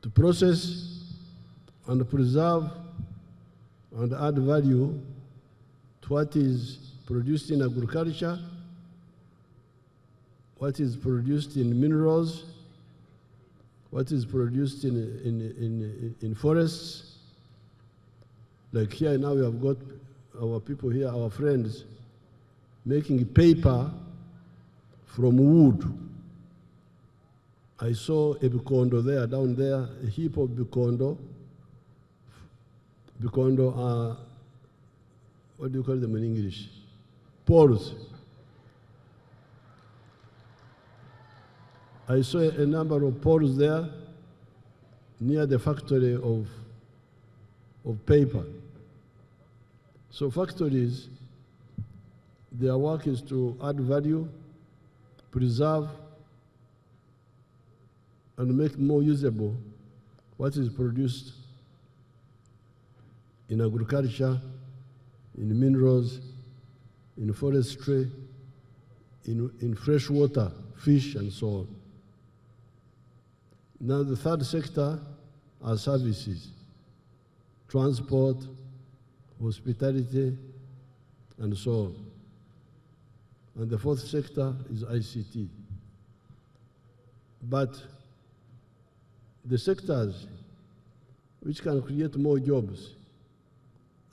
to process and preserve and add value to what is produced in agriculture, what is produced in minerals, what is produced in forests. Like here now we have got our people here, our friends, making paper from wood. I saw a bikondo there, down there, a heap of bikondo. Bikondo are, what do you call them in English? Poles. I saw a number of poles there near the factory of paper. So factories, their work is to add value, preserve, and make more usable what is produced in agriculture, in minerals, in forestry, in fresh water, fish, and so on. Now the third sector are services, transport, hospitality, and so on. And the fourth sector is ICT. But the sectors which can create more jobs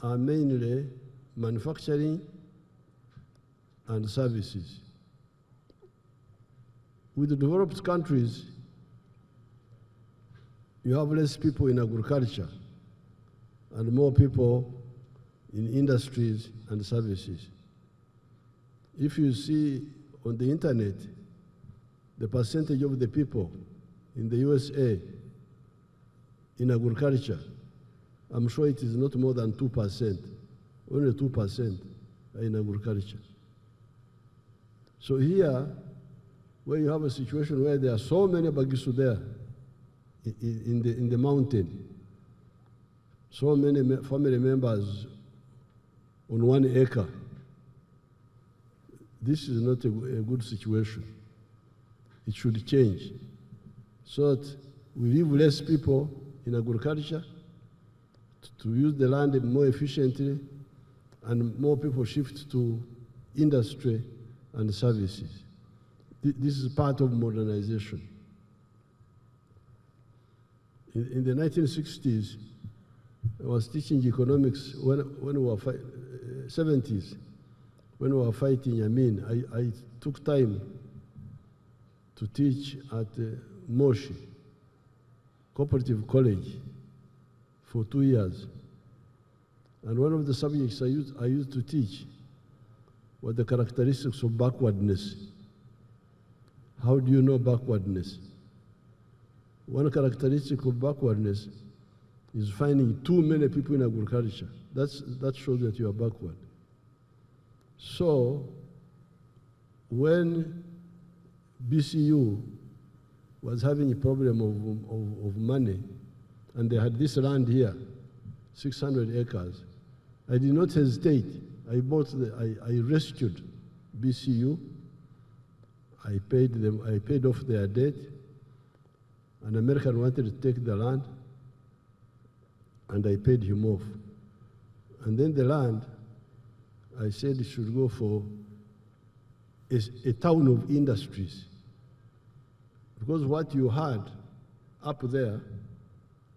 are mainly manufacturing and services. With the developed countries, you have less people in agriculture and more people in industries and services. If you see on the internet, the percentage of the people in the USA in agriculture, I'm sure it is not more than 2%. Only 2% are in agriculture. So here, where you have a situation where there are so many bagisu there in the mountain, so many family members on 1 acre, this is not a good situation. It should change so that we leave less people in agriculture to use the land more efficiently, and more people shift to industry and services. This is part of modernization. In the 1960s, I was teaching economics when we were 70s, when we were fighting Yamin. I took time to teach at Moshi Cooperative College for 2 years. And one of the subjects I used to teach were the characteristics of backwardness. How do you know backwardness? One characteristic of backwardness is finding too many people in agriculture. That shows that you are backward. So when BCU was having a problem of money, and they had this land here, 600 acres, I did not hesitate. I rescued BCU. I paid off their debt. An American wanted to take the land, and I paid him off. And then the land, I said it should go for a town of industries. Because what you had up there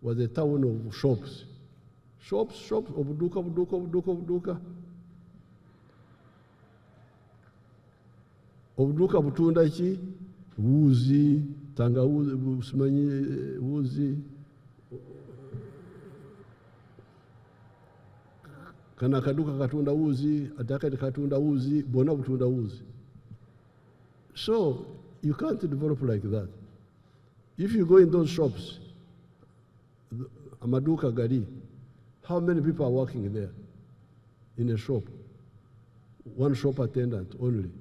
was a town of shops. Shops, obuduka. Obuduka butunda ki? Wuzi, tangawuzi, busimanyi wuzi. Kana kaduka katunda wuzi, ataka katunda wuzi, bona butunda wuzi. So you can't develop like that. If you go in those shops, Amaduka Gari, how many people are working there in a shop? One shop attendant only.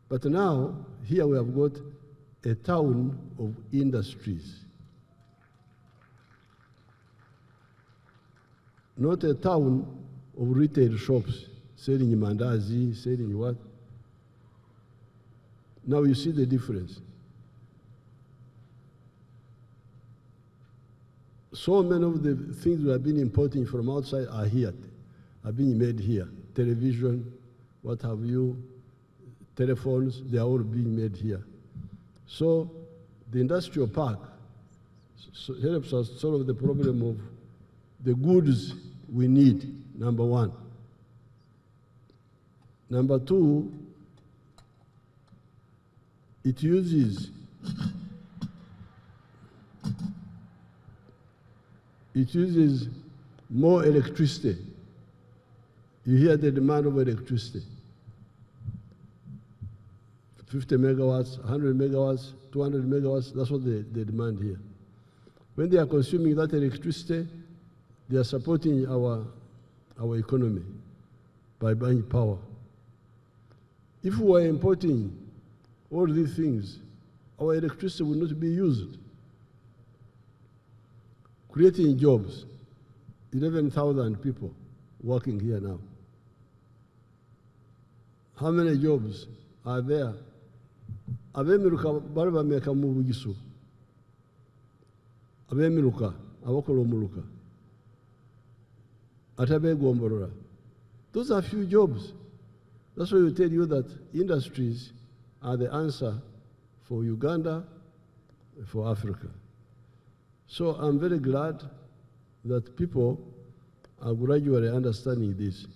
But now, here we have got a town of industries. Not a town of retail shops, selling mandazi, selling what? Now you see the difference. so many of the things we have been importing from outside are here, are being made here. Television, what have you, telephones, they are all being made here. So the industrial park helps us solve the problem of the goods we need, number one. Number two, it uses more electricity. You hear the demand of electricity. 50 megawatts, 100 megawatts, 200 megawatts, that's what they demand here. When they are consuming that electricity, they are supporting our economy by buying power. If we were importing all these things, our electricity would not be used. Creating jobs, 11,000 people working here now. How many jobs are there? Abemiruka baraba meka mu bugisu. Abemiruka abakola omuluka. Atabegomborora. Those are few jobs. That's why we tell you that industries are the answer for Uganda, for Africa. So I'm very glad that people are gradually understanding this.